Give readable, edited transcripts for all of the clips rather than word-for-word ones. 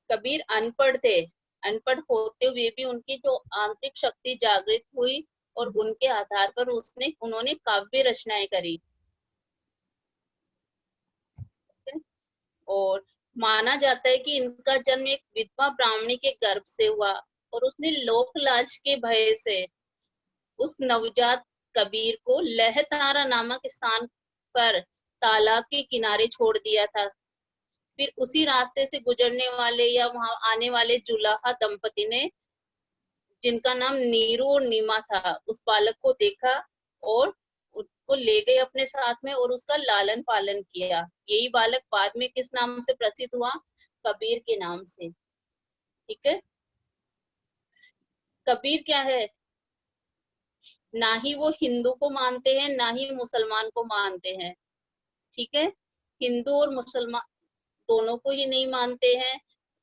कबीर अनपढ़ थे, अनपढ़ होते हुए भी उनकी जो आंतरिक शक्ति जागृत हुई और उनके आधार पर उन्होंने काव्य रचनाएं करी। और माना जाता है कि इनका जन्म एक विधवा ब्राह्मणी के गर्भ से हुआ और उसने लोक लाज के भय से उस नवजात कबीर को लहतारा नामक स्थान पर तालाब के किनारे छोड़ दिया था। फिर उसी रास्ते से गुजरने वाले या वहां आने वाले जुलाहा दंपति ने, जिनका नाम नीरू और नीमा था, उस बालक को देखा और उसको ले गए अपने साथ में और उसका लालन पालन किया। यही बालक बाद में किस नाम से प्रसिद्ध हुआ? कबीर के नाम से। ठीक है। कबीर क्या है? ना ही वो हिंदू को मानते हैं, ना ही मुसलमान को मानते हैं। ठीक है। हिंदू और मुसलमान दोनों को ही नहीं मानते हैं,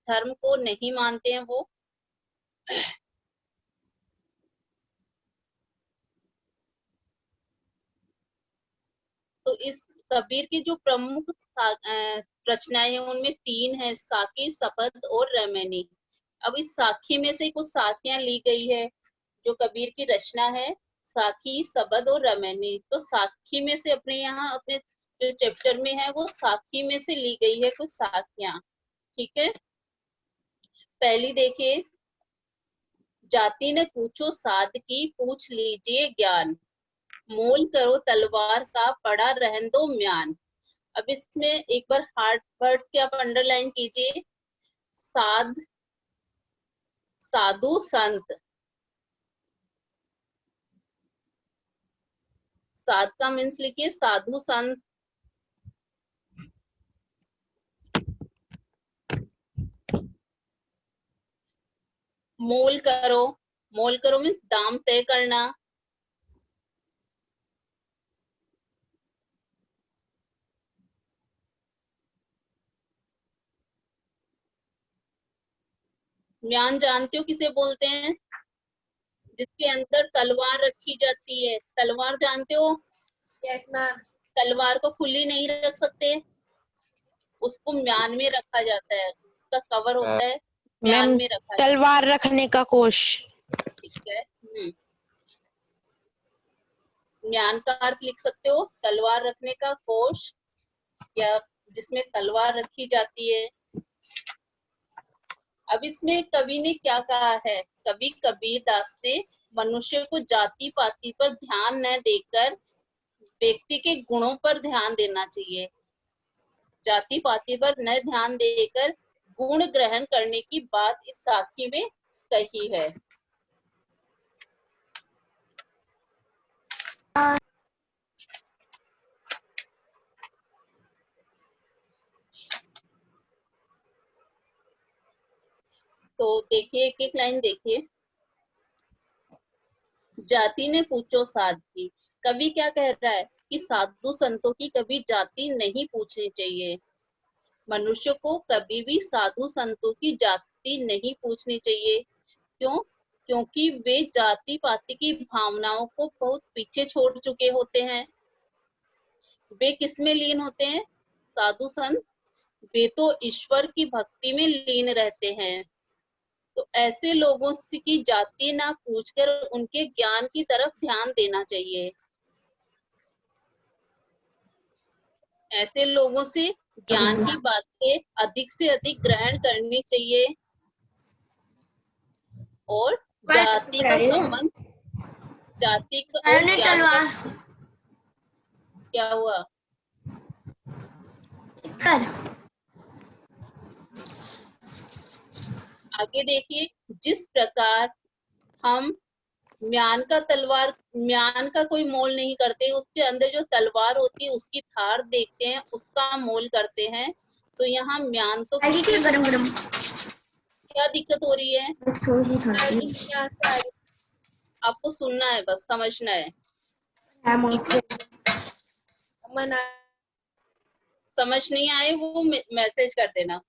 धर्म को नहीं मानते हैं वो। तो इस कबीर की जो प्रमुख रचनाएं हैं उनमें 3 है, साकी, शबद और रैमनी। अब इस साखी में से कुछ साखियां ली गई है जो कबीर की रचना है, साखी, शबद और रैमनी। तो साखी में से अपने यहाँ अपने जो चैप्टर में है वो साखी में से ली गई है कुछ साखियां। ठीक है। पहली देखिए, जाति ने पूछो साध की, पूछ लीजिए ज्ञान, मोल करो तलवार का, पड़ा रहन दो म्यान। अब इसमें एक बार हार्ड वर्ड्स के आप अंडरलाइन कीजिए। साध, साधु, संत। साध का मीन्स लिखिए साधु संत। मोल करो, मोल करो मीन्स दाम तय करना। म्यान जानते हो किसे बोलते हैं? जिसके अंदर तलवार रखी जाती है। तलवार जानते हो? Yes ma'am. तलवार को खुली नहीं रख सकते, उसको म्यान में रखा जाता है, उसका कवर होता है, म्यान मैम में रखा जाता तलवार रखने का कोश। है। ठीक है। म्यान का अर्थ लिख सकते हो, तलवार रखने का कोश या जिसमें तलवार रखी जाती है। अब इसमें कवि ने क्या कहा है? कवि कबीर दास ने मनुष्य को जाति पाति पर ध्यान न देकर व्यक्ति के गुणों पर ध्यान देना चाहिए। जाति पाति पर न ध्यान देकर गुण ग्रहण करने की बात इस साखी में कही है। तो देखिए एक एक लाइन देखिए। जाति ने पूछो साध की। कवि क्या कह रहा है कि साधु संतों की कभी जाति नहीं पूछनी चाहिए। मनुष्य को कभी भी साधु संतों की जाति नहीं पूछनी चाहिए। क्यों? क्योंकि वे जाति पाति की भावनाओं को बहुत पीछे छोड़ चुके होते हैं। वे किस में लीन होते हैं? साधु संत, वे तो ईश्वर की भक्ति में लीन रहते हैं। तो ऐसे लोगों की जाति ना पूछकर उनके ज्ञान की तरफ ध्यान देना चाहिए। ऐसे लोगों से ज्ञान की बातें अधिक से अधिक ग्रहण करनी चाहिए और जाति का संबंध, जाति का और ज्ञान का क्या हुआ? आगे देखिए, जिस प्रकार हम म्यान का कोई मोल नहीं करते, उसके अंदर जो तलवार होती है उसकी धार देखते हैं, उसका मोल करते हैं। तो यहाँ म्यान तो गरम गरम क्या दिक्कत हो रही है? आपको सुनना है, बस समझना है। ठीक है? समझ नहीं आए वो मैसेज कर देना।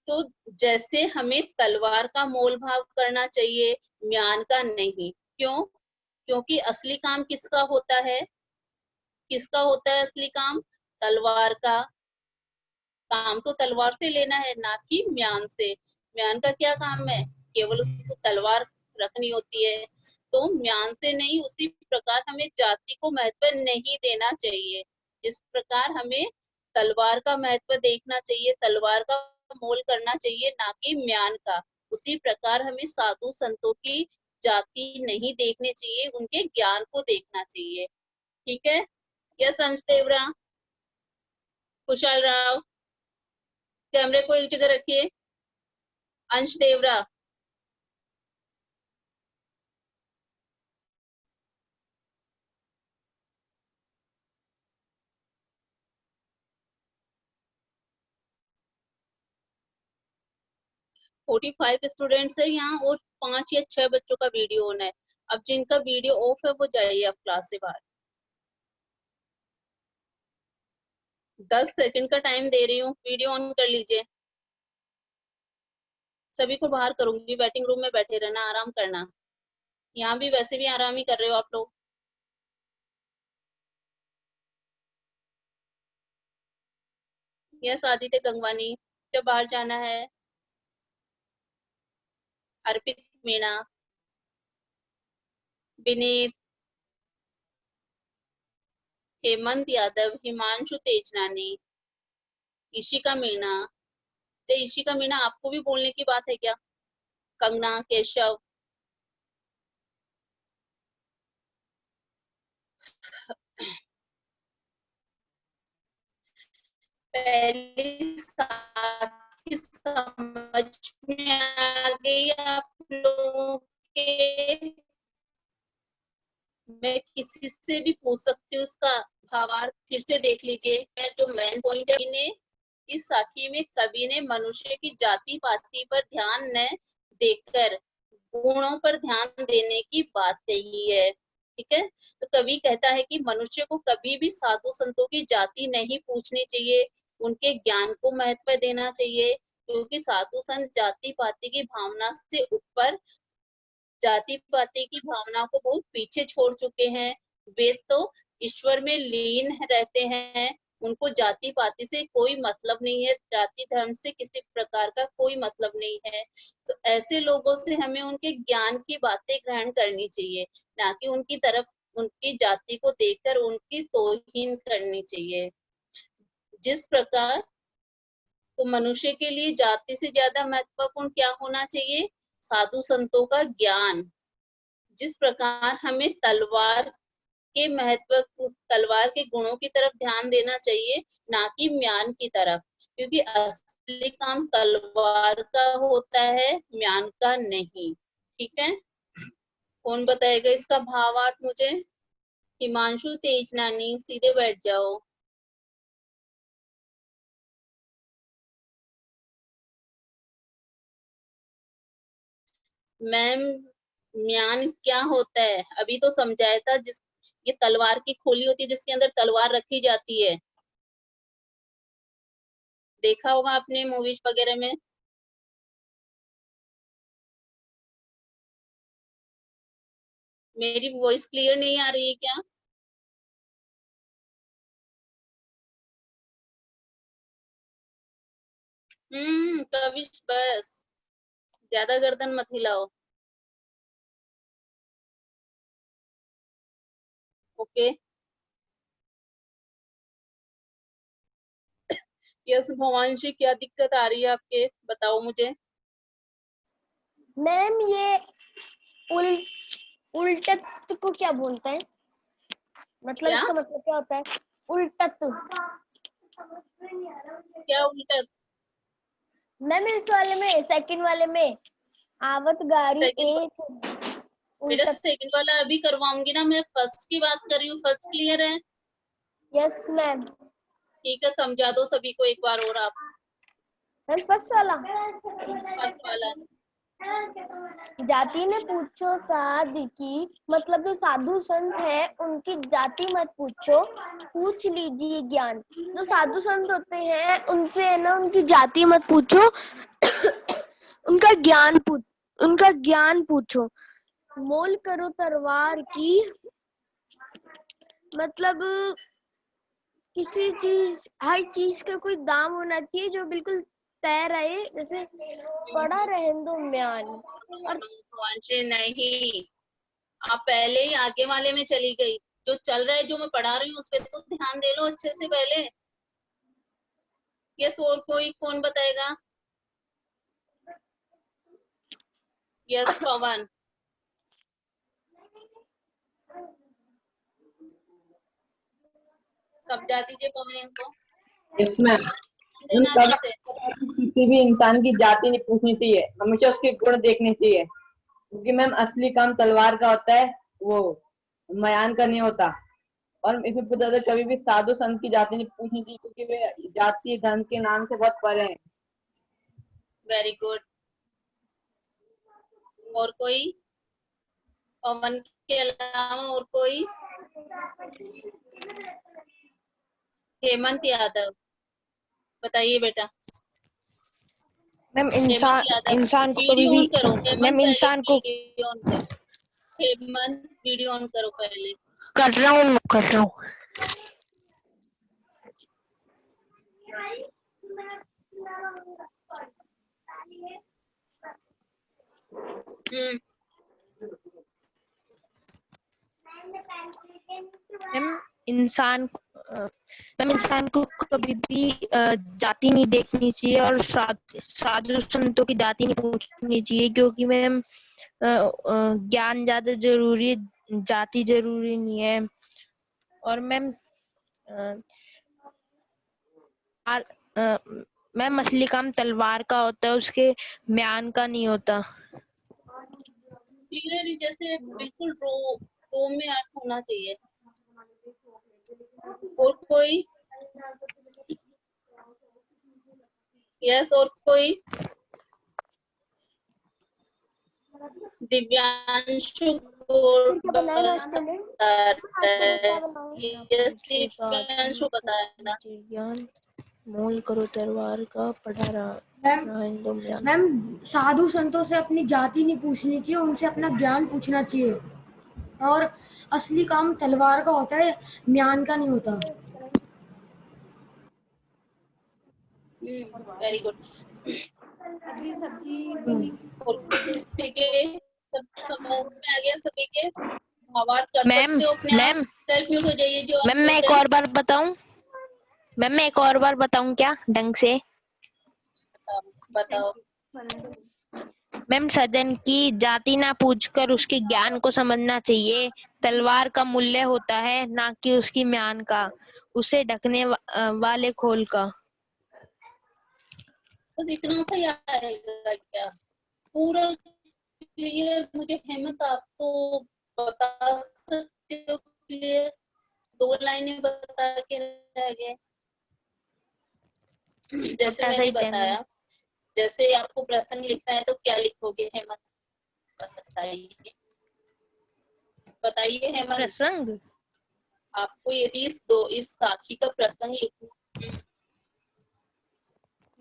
तो जैसे हमें तलवार का मोल भाव करना चाहिए, म्यान का नहीं। क्यों? क्योंकि असली काम किसका होता है? असली काम तलवार का। काम तो तलवार से लेना है, ना कि म्यान से। म्यान का क्या काम है, केवल उसको तलवार रखनी होती है। तो म्यान से नहीं, उसी प्रकार हमें जाति को महत्व नहीं देना चाहिए। इस प्रकार हमें तलवार का महत्व देखना चाहिए, तलवार का मोल करना चाहिए, ना कि म्यान का। उसी प्रकार हमें साधु संतों की जाति नहीं देखनी चाहिए, उनके ज्ञान को देखना चाहिए। ठीक है। यस अंश देवरा, कुशल राव, कैमरे को एक जगह रखिए। अंश देवरा, 45 स्टूडेंट्स है यहाँ और 5 या 6 बच्चों का वीडियो ऑन है। अब जिनका वीडियो ऑफ है वो जाइए आप क्लास से बाहर। 10 सेकंड का टाइम दे रही हूँ, वीडियो ऑन कर लीजिए। सभी को बाहर करूंगी, वेटिंग रूम में बैठे रहना, आराम करना। यहाँ भी वैसे भी आराम ही कर रहे हो आप लोग। यस आदित्य गंगवानी, जब बाहर जाना है। अर्पित मीणा, विनीत, हेमंत यादव, हिमांशु तेजनानी, ईशिका मीणा। तो ईशिका मीणा, आपको भी बोलने की बात है क्या? कंगना, केशव, पहली साथी समझ में आ गई आप लोगों के? मैं किसी से भी पूछ सकती हूँ उसका भावार्थ, फिर से देख लीजिए। जो मेन पॉइंट है ने इस साखी में कवि ने मनुष्य की जाति पाति पर ध्यान न देकर गुणों पर ध्यान देने की बात कही है। ठीक है। तो कवि कहता है कि मनुष्य को कभी भी साधु संतों की जाति नहीं पूछनी चाहिए, उनके ज्ञान को महत्व देना चाहिए, क्योंकि साधु संत जाति पाति की भावना से ऊपर, जाति पाति की भावना को बहुत पीछे छोड़ चुके हैं। वे तो ईश्वर में लीन रहते हैं, उनको जाति पाति से कोई मतलब नहीं है, जाति धर्म से किसी प्रकार का कोई मतलब नहीं है। तो ऐसे लोगों से हमें उनके ज्ञान की बातें ग्रहण करनी चाहिए, ना कि उनकी तरफ उनकी जाति को देखकर उनकी तौहीन करनी चाहिए। जिस प्रकार तो मनुष्य के लिए जाति से ज्यादा महत्वपूर्ण क्या होना चाहिए? साधु संतों का ज्ञान। जिस प्रकार हमें तलवार के महत्व, तलवार के गुणों की तरफ ध्यान देना चाहिए, ना कि म्यान की तरफ, क्योंकि असली काम तलवार का होता है, म्यान का नहीं। ठीक है। कौन बताएगा इसका भावार्थ मुझे? हिमांशु तेजनानी, सीधे बैठ जाओ। मैम, म्यान क्या होता है अभी तो समझाया था। जिस ये तलवार की खोली होती है जिसके अंदर तलवार रखी जाती है, देखा होगा आपने मूवीज वगैरह में। मेरी वॉइस क्लियर नहीं आ रही है क्या? कविश, बस ज्यादा गर्दन मत हिलाओ। ओके। यस भवानशी, क्या दिक्कत आ रही है आपके, बताओ मुझे। मैम ये उल उल्टत को क्या बोलते हैं? मतलब क्या इसका मतलब क्या होता है? उल्टत। क्या उल्टा? मैम इस वाले में, सेकंड वाले में, आवत गाड़ी सेकंड? एक बेटा उल्टत। सेकंड वाला अभी करवाऊंगी ना, मैं फर्स्ट की बात कर रही हूँ। फर्स्ट क्लियर है? Yes ma'am. ठीक है, समझा दो सभी को एक बार और आप। मैम फर्स्ट वाला। फर्स्ट वाला। जाति ने पूछो साध की, मतलब जो साधु संत है उनकी जाति मत पूछो, पूछ लीजिए ज्ञान। जो साधु संत होते हैं उनसे है ना, उनकी जाति मत पूछो उनका ज्ञान पूछो। मोल करो तलवार की, मतलब किसी चीज, हर चीज का कोई दाम होना चाहिए जो बिल्कुल तय रहे, जैसे पड़ा रहने दो म्यान। और नहीं, आप पहले ही आगे वाले में चली गई। जो चल रहा है, जो मैं पढ़ा रही हूँ उस पर तो ध्यान दे लो अच्छे से पहले। यस, और कोई कौन बताएगा? यस पवन। समझा दीजिए पवन इनको। इसमें देना अच्छे से। किसी भी इंसान की जाति नहीं पूछनी चाहिए, हमेशा उसके गुण देखने चाहिए, क्योंकि मैम असली काम तलवार का होता है, वो मयान का नहीं होता। और इसमें पूछा जाता है कभी भी साधु संत की जाति नहीं पूछनी चाहिए, क्योंकि वे जाति धर्म के नाम से बहुत परे हैं। Very good. और कोई? पवन के अलावा और कोई? हेमंत यादव, बताइए बेटा। मैम हेमंत यादव, इंसान को कभी वीडियो भी ऑन करो। हेमंत मैम पहले इंसान को वीडियो ऑन करो। हेमंत वीडियो ऑन करो पहले। कर रहा हूँ। हम्म। मैम इंसान मैम इंसान को कभी भी जाति नहीं देखनी चाहिए और साधु संतों की जाति नहीं पूछनी चाहिए, क्योंकि मैम ज्ञान ज्यादा जरूरी है, जाति जरूरी नहीं है। और मैम मैम असली काम तलवार का होता है, उसके म्यान का नहीं होता। क्लियर, जैसे बिल्कुल रो में अर्थ होना चाहिए। और कोई? यस, और कोई? दिव्यांशु बनाए नाश्ते में, यस, दिव्यांशु बताया। ज्ञान मोल करो तलवार का, पढ़ा रहा। मैम साधु संतों से अपनी जाति नहीं पूछनी चाहिए, उनसे अपना ज्ञान पूछना चाहिए। और असली काम तलवार का होता है, म्यान का नहीं होता। Very good. और किसी के सब समझ में आ गया सभी के? भावार्थ कर मैम सकते हो अपने आप। मैम सेल्फ म्यूट हो जाइए जो मैम मैं एक और बार बताऊं? मैम मैं एक और बार बताऊं क्या ढंग से? बताओ। मैम सदन की जाति ना पूछकर उसके ज्ञान को समझना चाहिए। तलवार का मूल्य होता है ना कि उसकी म्यान का, उसे ढकने वाले खोल का। बस इतना सा ही आएगा क्या? पूरा क्लियर? मुझे हेमंत आप तो बता सकते हो क्लियर? 2 लाइनें बता के रह गए। जैसे मैंने बताया, जैसे आपको प्रसंग लिखना है तो क्या लिखोगे हेमंत? बताइए बताइए हेमंत। प्रसंग? आपको यदि इस साखी का प्रसंग लिखना।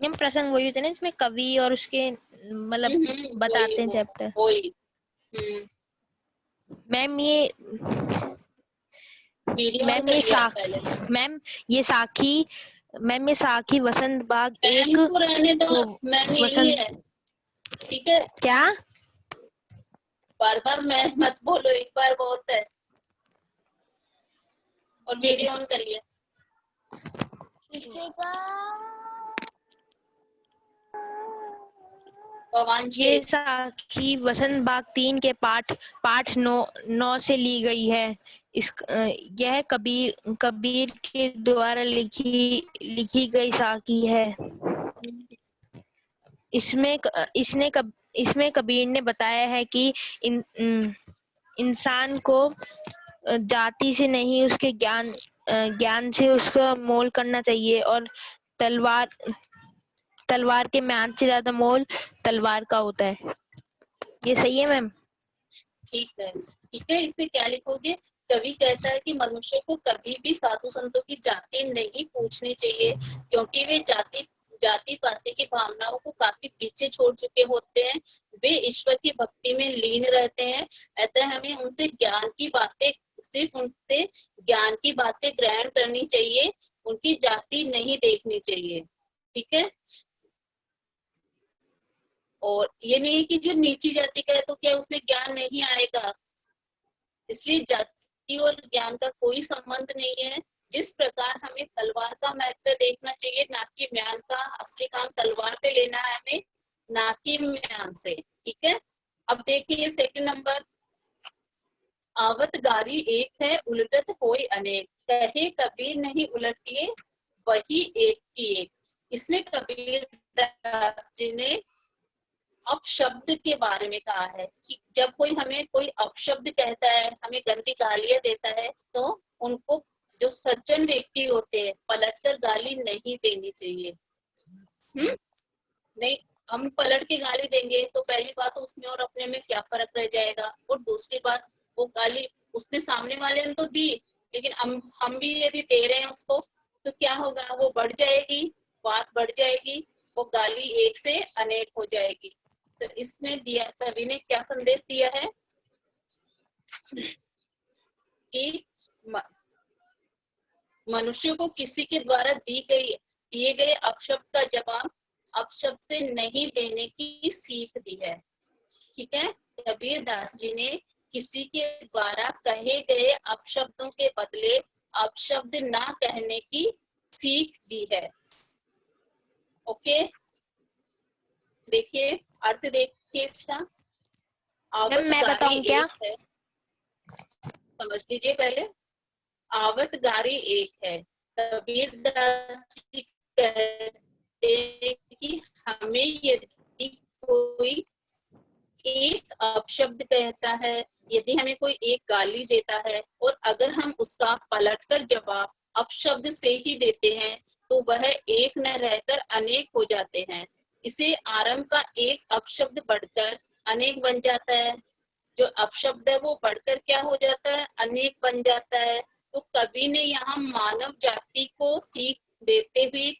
मैम प्रसंग वही होते हैं ना इसमें कवि और उसके मतलब बताते हैं चैप्टर। वही। मैम ये मैम ये साखी मैम ये साखी वसंत बाग एक को रहने दो, मैम यही है, ठीक है? क्या? बार बार मैं मत बोलो, एक बार बहुत है। और वीडियो ऑन करिए। ये साखी वसंत बाग 3 के पाठ 9 से ली गई है। यह कबीर के द्वारा लिखी गई साखी है। इसमें कबीर ने बताया है कि इंसान को जाति से नहीं उसके ज्ञान से उसका मोल करना चाहिए, और तलवार के म्यान से ज्यादा मोल तलवार का होता है। ये सही है मैम? ठीक है, ठीक है। इसमें क्या लिखोगे? कवि कहता है कि मनुष्य को कभी भी साधु संतों की जाति नहीं पूछनी चाहिए, क्योंकि वे जाति पाति की भावनाओं को काफी पीछे छोड़ चुके होते हैं। वे ईश्वर की भक्ति में लीन रहते हैं। अतः हमें उनसे ज्ञान की बातें ग्रहण करनी चाहिए। उनकी जाति नहीं देखनी चाहिए, ठीक है। और ये नहीं कि जो नीची जाति का है तो क्या उसमें ज्ञान नहीं आएगा, इसलिए जाति और ज्ञान का कोई संबंध नहीं है। जिस प्रकार हमें तलवार का महत्व देखना चाहिए, ना कि म्यान का। असली काम तलवार से लेना है हमें, ना कि म्यान से, ठीक है। अब देखिए सेकंड नंबर, आवत गारी एक है उलटत होय अनेक, कहे कबीर नहीं उलटिए वही एक की एक। इसमें कबीर दास जी ने अपशब्द के बारे में कहा है कि जब कोई हमें कोई अपशब्द कहता है, हमें गंदी गालियां देता है, तो उनको जो सज्जन व्यक्ति होते हैं पलटकर गाली नहीं देनी चाहिए। नहीं, हम पलट के गाली देंगे तो पहली बात तो उसमें और अपने में क्या फर्क रह जाएगा, और दूसरी बात वो गाली उसने सामने वाले ने तो दी, लेकिन हम भी यदि दे रहे हैं उसको तो क्या होगा, वो बढ़ जाएगी, बात बढ़ जाएगी, वो गाली एक से अनेक हो जाएगी। तो इसमें दिया, कवि ने क्या संदेश दिया है कि मनुष्य को किसी के द्वारा दिए गए अपशब्द का जवाब अपशब्द से नहीं देने की सीख दी है, ठीक है। कबीर दास जी ने किसी के द्वारा कहे गए अपशब्दों के बदले अपशब्द ना कहने की सीख दी है। ओके, देखिए अर्थ देखिए इसका। आवत मैं गारी बताऊं क्या? एक है, समझ लीजिए पहले। आवत गारी एक है, कबीर दास जी कहते हैं कि हमें यदि कोई एक अपशब्द कहता है, यदि हमें कोई एक गाली देता है और अगर हम उसका पलटकर जवाब अपशब्द से ही देते हैं तो वह एक न रहकर अनेक हो जाते हैं। इसे आरंभ का एक अपशब्द बढ़कर अनेक बन जाता है, जो अपशब्द है वो बढ़कर क्या हो जाता है, अनेक बन जाता है। तो कवि ने यहाँ मानव जाति को सीख देते हुए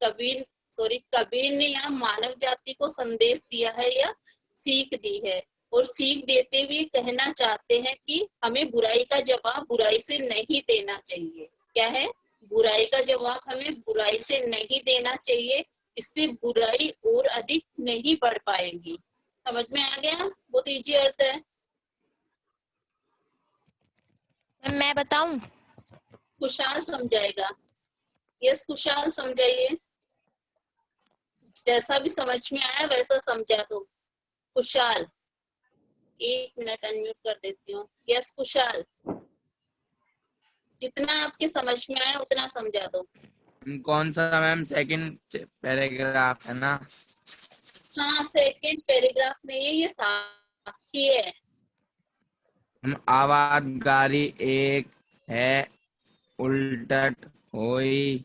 कबीर ने यहाँ मानव जाति को संदेश दिया है या सीख दी है, और सीख देते हुए कहना चाहते हैं कि हमें बुराई का जवाब बुराई से नहीं देना चाहिए। क्या है, बुराई का जवाब हमें बुराई से नहीं देना चाहिए, इससे बुराई और अधिक नहीं बढ़ पाएगी। समझ में आ गया, बहुत इजी अर्थ है। मैं बताऊं? खुशहाल समझाएगा, यस खुशहाल समझाइए, जैसा भी समझ में आया वैसा समझा दो। खुशहाल, एक मिनट अनम्यूट कर देती हूँ। यस खुशहाल, जितना आपके समझ में आया उतना समझा दो। कौन सा मैम? सेकंड पैराग्राफ है ना? हाँ, सेकंड पैराग्राफ में ये साखी है। आवाज गारी एक है उलटत होई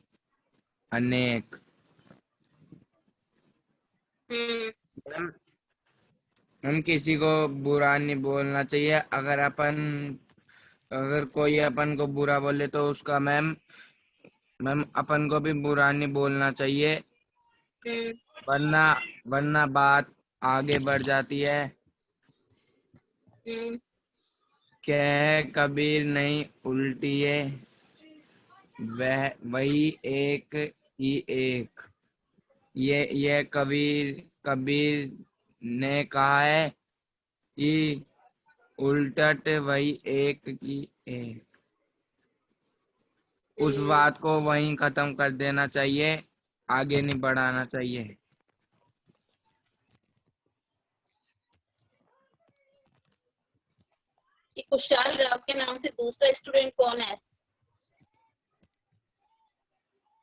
अनेक। मैम हम किसी को बुरा नहीं बोलना चाहिए। अगर कोई अपन को बुरा बोले तो उसका मैम अपन को भी बुरा नहीं बोलना चाहिए, वरना वरना बात आगे बढ़ जाती है। कह कबीर नहीं उल्टिए वही एक ही एक। ये कबीर ने कहा है कि उल्टट वही एक की एक। उस बात को वहीं खत्म कर देना चाहिए, आगे नहीं बढ़ाना चाहिए। कि खुशहाल राव के नाम से दूसरा स्टूडेंट कौन है?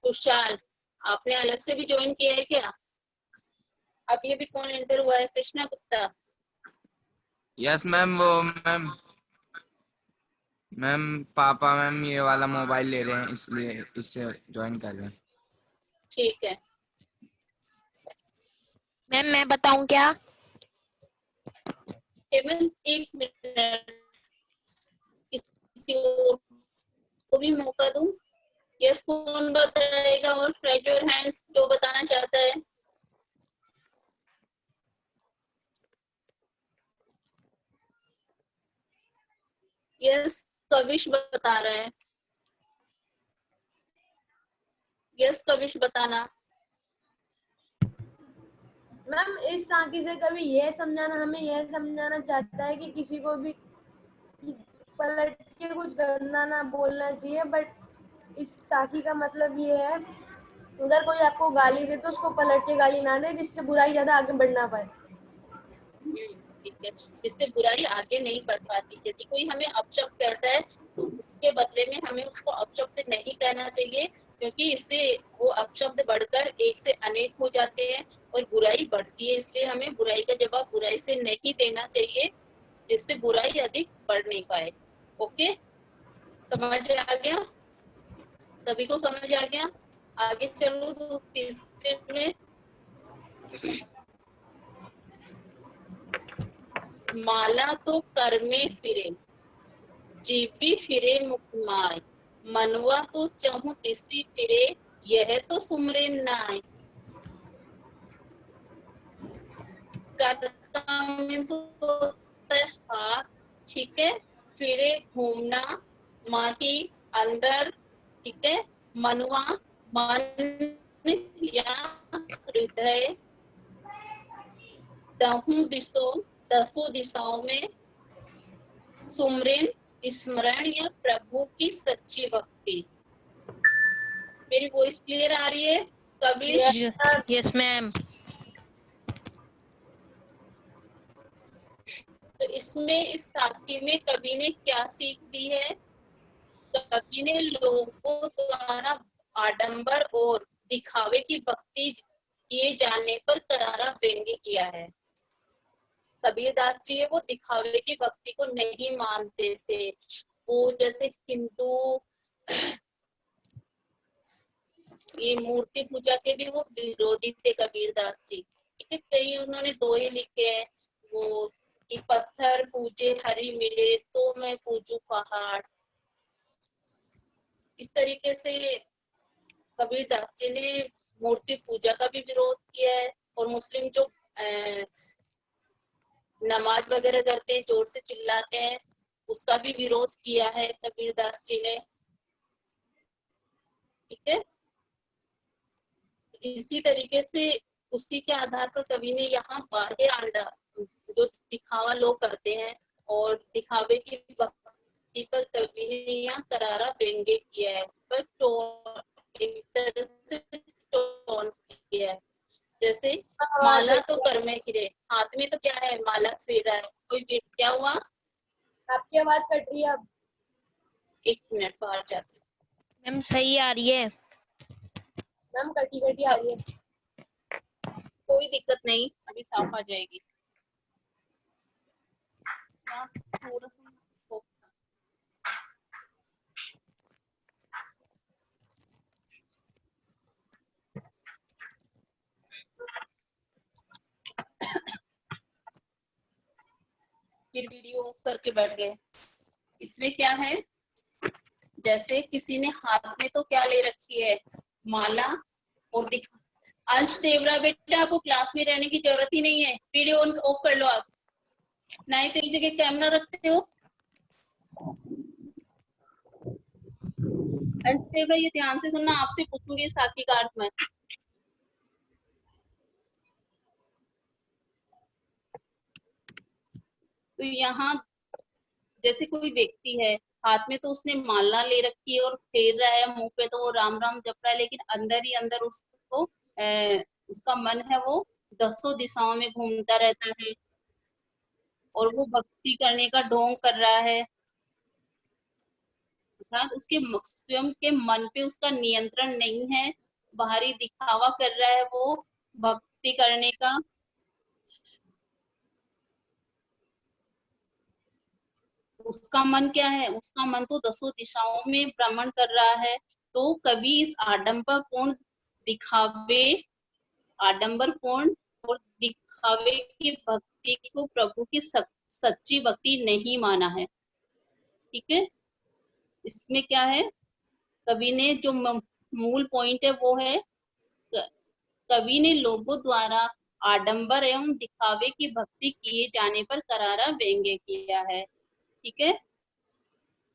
खुशहाल, आपने अलग से भी ज्वाइन किया है क्या? अभी अभी कौन एंटर हुआ है? कृष्णा गुप्ता। यस मैम, वो मैम पापा मैम ये वाला मोबाइल ले रहे हैं, इसलिए इससे ज्वाइन कर रहे हैं। ठीक है मैम मैं बताऊं क्या? केवल एक मिनट, किसी और को भी मौका दूं। यस कौन बताएगा, और रेज योर हैंड्स जो बताना चाहता है। यस कविश बता रहा है। यस कविश बताना। मैम इस साकी से कभी हमें यह समझाना चाहता है कि किसी को भी पलट के कुछ गंदा ना बोलना चाहिए, बट इस साखी का मतलब ये है अगर कोई आपको गाली दे तो उसको पलट के गाली ना दे, जिससे बुराई ज्यादा आगे बढ़ ना पाए। ठीक है, जिससे बुराई आगे नहीं बढ़ पाती। यदि कोई हमें अपशब्द कहता है तो उसके बदले में हमें उसको अपशब्द नहीं कहना चाहिए, क्योंकि इससे वो अपशब्द बढ़कर एक से अनेक हो जाते हैं और बुराई बढ़ती है। इसलिए हमें बुराई का जवाब बुराई से नहीं देना चाहिए, जिससे बुराई अधिक बढ़ नहीं पाए। ओके, समझ आ गया? सभी को समझ आ गया? आगे चलो तो तीसरे में माला तो कर में फिरे, जीवी फिरे मुखमाय, मनवा तो चहु दिसी फिरे, यह तो सुमरे नाय। कर का मीन्स होता है हाथ, ठीक है, फिरे घूमना, माँ की अंदर, ठीक है, मनवा मन या हृदय, दसों दिशाओं में, सुमरन स्मरण या प्रभु की सच्ची भक्ति। मेरी वॉइस क्लियर आ रही है कविश? Yes ma'am. तो इसमें इस साखी में कवि ने क्या सीख दी है? कवि ने लोगों द्वारा आडंबर और दिखावे की भक्ति किए जाने पर करारा व्यंग्य किया है। कबीरदास जी है वो दिखावे की भक्ति को नहीं मानते थे। वो जैसे हिंदू ये मूर्ति पूजा के भी वो विरोधी थे कबीरदास जी। ठीक है, कई उन्होंने दोहे लिखे हैं वो कि पत्थर पूजे हरि मिले तो मैं पूजू पहाड़। इस तरीके से कबीरदास जी ने मूर्ति पूजा का भी विरोध किया है। और मुस्लिम जो नमाज वगैरह करते हैं, जोर से चिल्लाते हैं, उसका भी विरोध किया है कबीरदास जी ने। ठीक है, इसी तरीके से उसी के आधार पर कवि ने यहाँ बाह्य आंडा जो दिखावा लोग करते हैं और दिखावे की भक्ति पर कवि ने यहाँ करारा व्यंग्य किया है, पर एक तरह से टोन किया है। जैसे माला तो कर में फिरे, हाथ में तो क्या है, माला फेरा है, कोई क्या हुआ? आपकी आवाज कट रही है अब। एक मिनट बाहर जाती हूँ। मैम सही आ रही है। मैम कटी कटी आ रही है। कोई दिक्कत नहीं, अभी साफ आ जाएगी। थोड़ा सा फिर वीडियो ऑफ करके बैठ गए। इसमें क्या है, जैसे किसी ने हाथ में तो क्या ले रखी है, माला, और अंश देवरा बेटा आपको क्लास में रहने की जरूरत ही नहीं है, वीडियो ऑन ऑफ कर लो आप, ना ही कई जगह कैमरा रखते हो। अंश देवरा ये ध्यान से सुनना, आपसे पूछूंगी साखी का अर्थ में। तो यहाँ जैसे कोई व्यक्ति है, हाथ में तो उसने माला ले रखी है और फेर रहा है, मुंह पे तो वो राम राम जप रहा है, लेकिन अंदर ही अंदर उसको उसका मन है वो दसों दिशाओं में घूमता रहता है और वो भक्ति करने का ढोंग कर रहा है। अर्थात उसके स्वयं के मन पे उसका नियंत्रण नहीं है, बाहरी दिखावा कर रहा है वो भक्ति करने का। उसका मन क्या है, उसका मन तो दसों दिशाओं में भ्रमण कर रहा है। तो कभी इस आडंबरपूर्ण और दिखावे की भक्ति को प्रभु की सच्ची भक्ति नहीं माना है। ठीक है, इसमें क्या है, कवि ने जो मूल पॉइंट है वो है, कवि ने लोगों द्वारा आडंबर एवं दिखावे की भक्ति किए जाने पर करारा व्यंग्य किया है। ठीक है,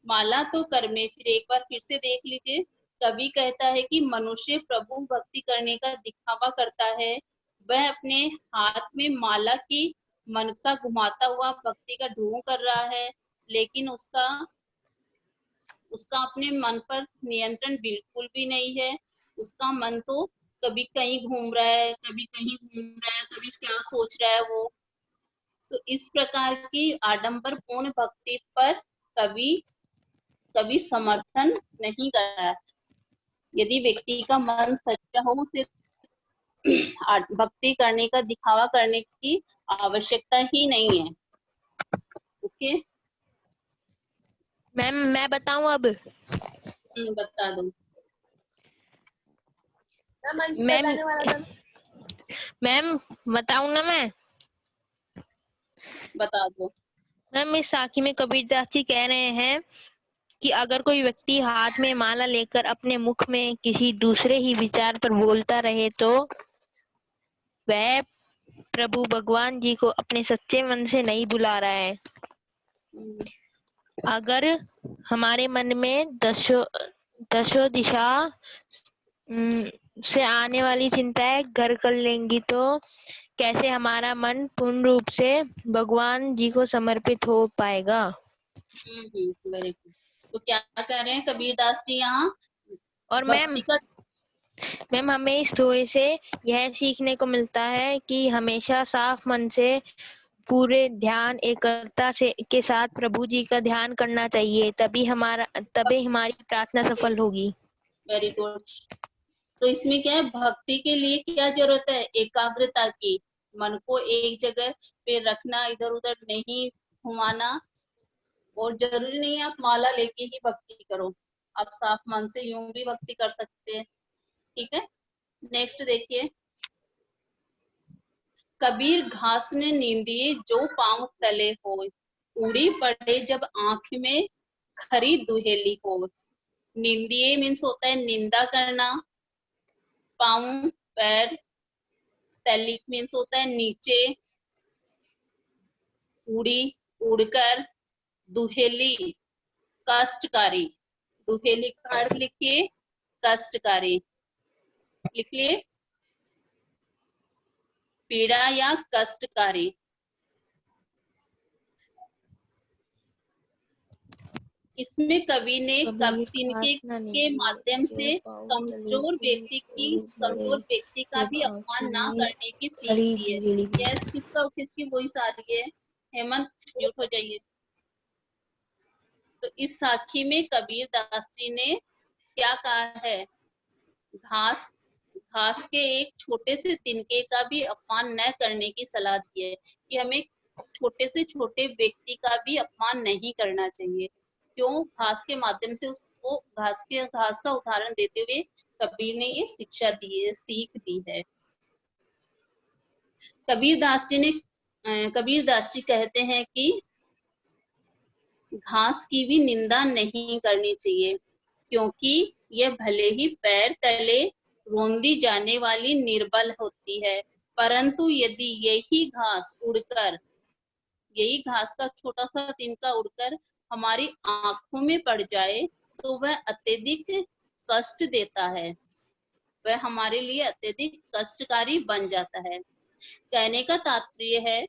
माला तो कर में, फिर एक बार फिर से देख लीजिए, कवि कहता है कि मनुष्य प्रभु भक्ति करने का दिखावा करता है, वह अपने हाथ में माला की मन का घुमाता हुआ भक्ति का ढोंग कर रहा है, लेकिन उसका अपने मन पर नियंत्रण बिल्कुल भी नहीं है। उसका मन तो कभी कहीं घूम रहा है, कभी कहीं घूम रहा है, कभी क्या सोच रहा है वो। तो इस प्रकार की आडंबर पूर्ण भक्ति पर कभी समर्थन नहीं कर रहा है। यदि व्यक्ति का मन सच्चा हो, उसे भक्ति करने का दिखावा करने की आवश्यकता ही नहीं है। ओके, मैम मैं बताऊं अब? बता दो। मैम अंश मैम बताने वाला था। मैम बताऊं ना मैं? बता दो। मैम इस साखी में कबीरदास जी कह रहे हैं कि अगर कोई व्यक्ति हाथ में माला लेकर अपने मुख में किसी दूसरे ही विचार पर बोलता रहे तो वह प्रभु भगवान जी को अपने सच्चे मन से नहीं बुला रहा है। अगर हमारे मन में दसों दिशा से आने वाली चिंताएं घर कर लेंगी तो कैसे हमारा मन पूर्ण रूप से भगवान जी को समर्पित हो पाएगा। Very good. तो क्या कह रहे हैं कबीरदास जी यहाँ? और भक्ति का मैम हमें इस दोहे से यह सीखने को मिलता है कि हमेशा साफ मन से पूरे ध्यान एकाग्रता से के साथ प्रभु जी का ध्यान करना चाहिए, तभी हमारी प्रार्थना सफल होगी। Very good. तो इसमें क्या है, भक्ति के लिए क्या जरूरत है? एकाग्रता की। मन को एक जगह पे रखना, इधर उधर नहीं घुमाना। और जरूरी नहीं है आप माला लेके ही भक्ति करो, आप साफ मन से यूं भी भक्ति कर सकते हैं। ठीक है, नेक्स्ट देखिए। कबीर घास ने नींदिए जो पांव तले हो, उड़ी पड़े जब आंख में खरी दुहेली हो। निंदिए मीन्स होता है निंदा करना, पाँव पैर, तली मीन्स होता है नीचे, उड़ी उड़कर, दुहेली कष्टकारी। दुहेली का अर्थ लिखिए कष्टकारी, लिख लिए पीड़ा या कष्टकारी। इसमें कवि ने तिनके के माध्यम से कमजोर व्यक्ति का भी अपमान ना करने की सीख दी है। यस, किसकी वॉइस आ रही है? हेमंत म्यूट हो जाइए। तो इस साखी में कबीर दास जी ने क्या कहा है? घास के एक छोटे से तिनके का भी अपमान न करने की सलाह दी है कि हमें छोटे से छोटे व्यक्ति का भी अपमान नहीं करना चाहिए। क्यों? घास के माध्यम से उसको घास का उदाहरण देते हुए कबीर ने ये शिक्षा दी है, सीख दी है। कबीर दास जी कहते हैं कि घास की भी निंदा नहीं करनी चाहिए, क्योंकि यह भले ही पैर तले रौंदी जाने वाली निर्बल होती है, परंतु यदि यही घास का छोटा सा तिनका उड़कर हमारी आंखों में पड़ जाए तो वह अत्यधिक कष्ट देता है, वह हमारे लिए अत्यधिक कष्टकारी बन जाता है। कहने का तात्पर्य है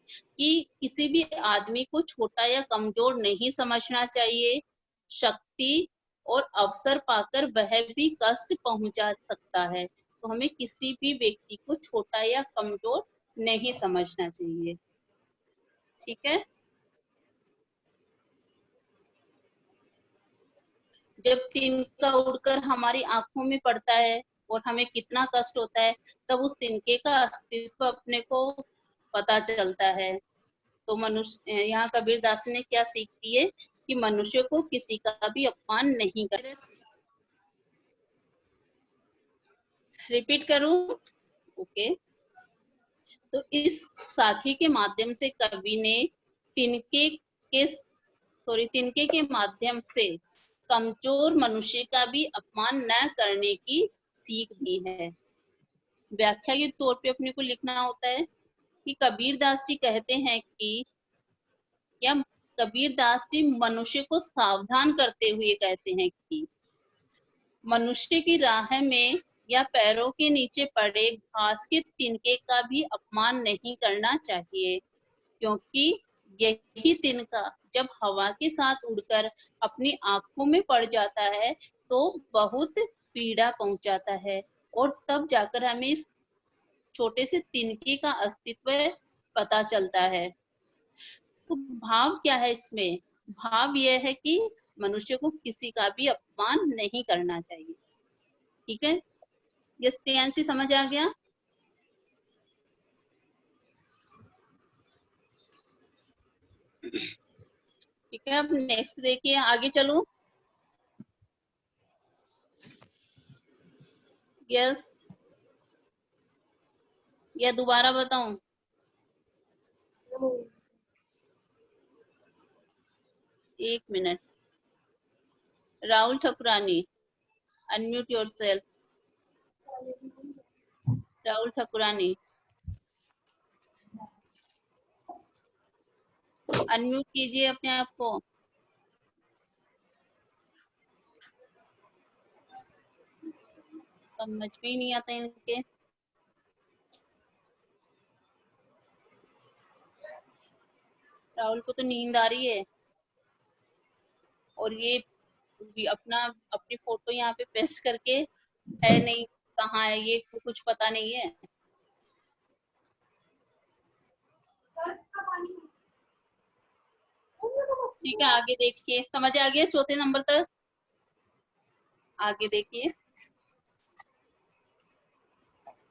कि किसी भी आदमी को छोटा या कमजोर नहीं समझना चाहिए। शक्ति और अवसर पाकर वह भी कष्ट पहुंचा सकता है, तो हमें किसी भी व्यक्ति को छोटा या कमजोर नहीं समझना चाहिए। ठीक है, जब तिनका उड़कर हमारी आंखों में पड़ता है और हमें कितना कष्ट होता है, तब उस तिनके का अस्तित्व अपने को पता चलता है। तो मनुष्य, यहाँ कबीरदास ने क्या सीख दी है कि मनुष्य को किसी का भी अपमान नहीं करना। रिपीट करूं? ओके। तो इस साखी के माध्यम से कवि ने तिनके के माध्यम से कमजोर मनुष्य का भी अपमान न करने की सीख दी है। व्याख्या के तौर पे अपने को लिखना होता है कि कबीरदास जी कहते हैं कि, या कबीरदास जी मनुष्य को सावधान करते हुए कहते हैं कि मनुष्य की राह में या पैरों के नीचे पड़े घास के तिनके का भी अपमान नहीं करना चाहिए, क्योंकि यही तिनका जब हवा के साथ उड़कर अपनी आंखों में पड़ जाता है तो बहुत पीड़ा पहुंचाता है, और तब जाकर हमें इस छोटे से तिनके का अस्तित्व पता चलता है। तो भाव क्या है इसमें? भाव यह है कि मनुष्य को किसी का भी अपमान नहीं करना चाहिए। ठीक है, ये प्रियांशी समझ आ गया? ठीक है, अब नेक्स्ट देखिए, आगे चलो। यस, या दोबारा बताऊं? एक minute, Rahul Thakurani, unmute yourself. Rahul Thakurani, unmute कीजिए अपने आप को। समझ में ही नहीं आता इनके। राहुल को तो नींद आ रही है, और ये भी अपनी फोटो यहाँ पे पेस्ट करके है नहीं, कहाँ है ये कुछ पता नहीं है। ठीक है, आगे देखिए, समझ आ गया चौथे नंबर तक? आगे देखिए,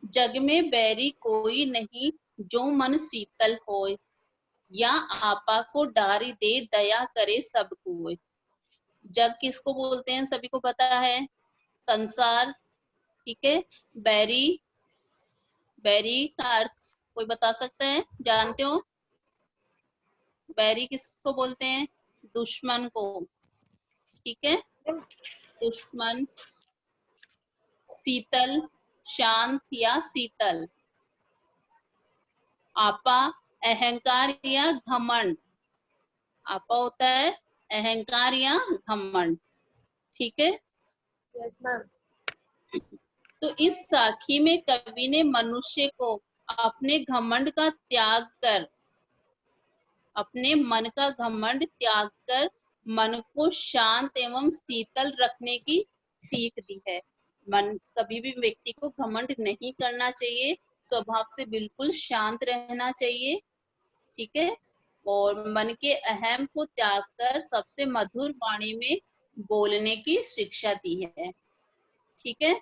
जग में बैरी कोई नहीं जो मन शीतल होए, या आपा को डारी दे दया करे सब कोय। जग किसको बोलते हैं? सभी को पता है, संसार। ठीक है, बैरी, बैरी का अर्थ कोई बता सकता है? जानते हो बैरी किसको बोलते हैं? दुश्मन को। ठीक है, दुश्मन। शीतल, शांत या शीतल। आपा, अहंकार या घमंड। आपा होता है अहंकार या घमंड। ठीक है, यस मैम। तो इस साखी में कवि ने मनुष्य को अपने घमंड का त्याग कर, अपने मन का घमंड त्याग कर मन को शांत एवं शीतल रखने की सीख दी है। मन, कभी भी व्यक्ति को घमंड नहीं करना चाहिए, स्वभाव से बिल्कुल शांत रहना चाहिए। ठीक है, और मन के अहम को त्याग कर सबसे मधुर वाणी में बोलने की शिक्षा दी है। ठीक है,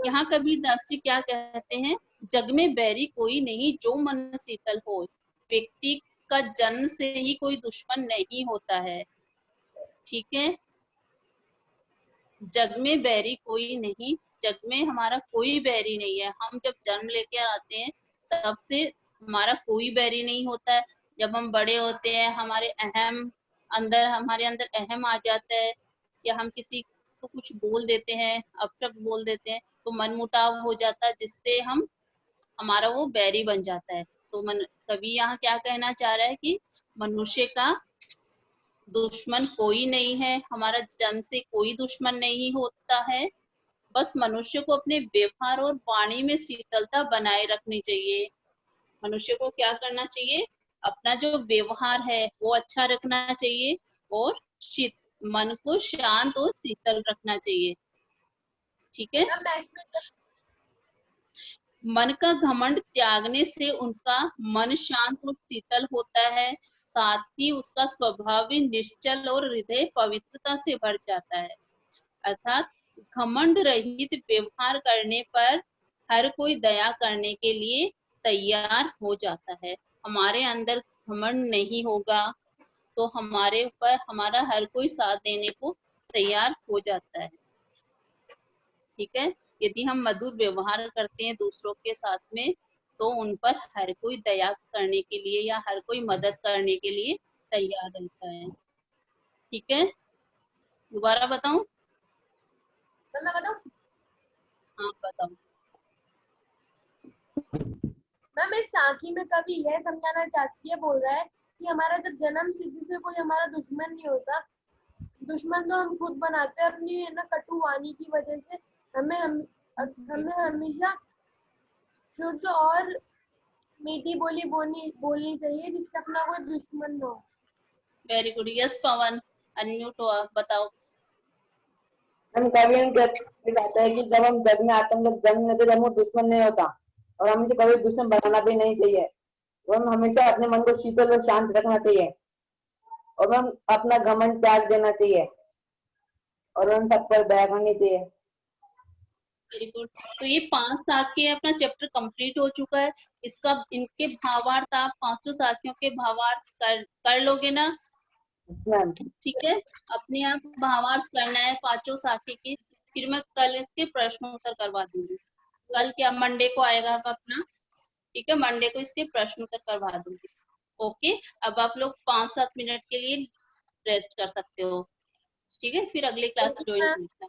यहाँ कबीर दास जी क्या कहते हैं? जग में बैरी कोई नहीं जो मन शीतल हो। व्यक्ति का जन्म से ही कोई दुश्मन नहीं होता है। ठीक है, जग में बैरी कोई नहीं, जग में हमारा कोई बैरी नहीं है। हम जब जन्म लेके आते हैं तब से हमारा कोई बैरी नहीं होता है। जब हम बड़े होते हैं, हमारे अंदर अहम आ जाता है, या हम किसी को कुछ बोल देते हैं, अपशब्द बोल देते हैं, तो मन मुटाव हो जाता है, जिससे हमारा वो बैरी बन जाता है। तो कवि यहाँ क्या कहना चाह रहा है कि मनुष्य का दुश्मन कोई नहीं है, हमारा जन्म से कोई दुश्मन नहीं होता है। बस मनुष्य को अपने व्यवहार और वाणी में शीतलता बनाए रखनी चाहिए। मनुष्य को क्या करना चाहिए? अपना जो व्यवहार है वो अच्छा रखना चाहिए, और मन को शांत और शीतल रखना चाहिए। ठीक है, मन का घमंड त्यागने से उनका मन शांत और शीतल होता है, साथ ही उसका स्वभाव भी निश्चल और हृदय पवित्रता से भर जाता है। अर्थात घमंड रहित व्यवहार करने पर हर कोई दया करने के लिए तैयार हो जाता है। हमारे अंदर घमंड नहीं होगा तो हमारे ऊपर हमारा हर कोई साथ देने को तैयार हो जाता है। ठीक है, यदि हम मधुर व्यवहार करते हैं दूसरों के साथ में, तो उन पर हर कोई दया करने के लिए या हर कोई मदद करने के लिए तैयार रहता है। ठीक है, दोबारा बताऊं? मैं बताऊं? हाँ बताओ। मैम, इस साखी में कवि यह समझाना चाहती है, बोल रहा है कि हमारा जब जन्म सिद्धि से कोई हमारा दुश्मन नहीं होता। दुश्मन तो हम खुद बनाते हैं अपनी है ना कटु वाणी की वजह से। हमें हमेशा शुद्ध और मीठी बोली बोलनी चाहिए, जिससे अपना कोई दुश्मन ना हो। Very good. यस पवन, अनम्यूट हो आप, बताओ। हम कभी कहते हैं कि जब हम जग में आते हैं जब जंग में तो जब वो दुश्मन नहीं होता, और हमें कभी दुश्मन बनाना भी नहीं चाहिए। और हम हमेशा अपने मन को शीतल और शांत रखना चाहिए, और हम अपना घमंड त्याग देना चाहिए, और हम सब पर दया करनी चाहिए। Very good. तो ये 5 साखी अपना चैप्टर कंप्लीट हो चुका है। इसका इनके भावार्थ आप 500 साखियों के भावार्थ कर लोगे ना? मैम ठीक है, अपने आप भावार्थ करना है 5 साखी की। फिर मैं कल इसके प्रश्नोत्तर करवा दूंगी। कल क्या, मंडे को आएगा अब अपना, ठीक है, मंडे को इसके प्रश्नोत्तर करवा दूंगी। ओके, अब आप लोग 5-7 मिनट के लिए रेस्ट कर सकते हो। ठीक है, फिर अगले क्लास ज्वाइन करना।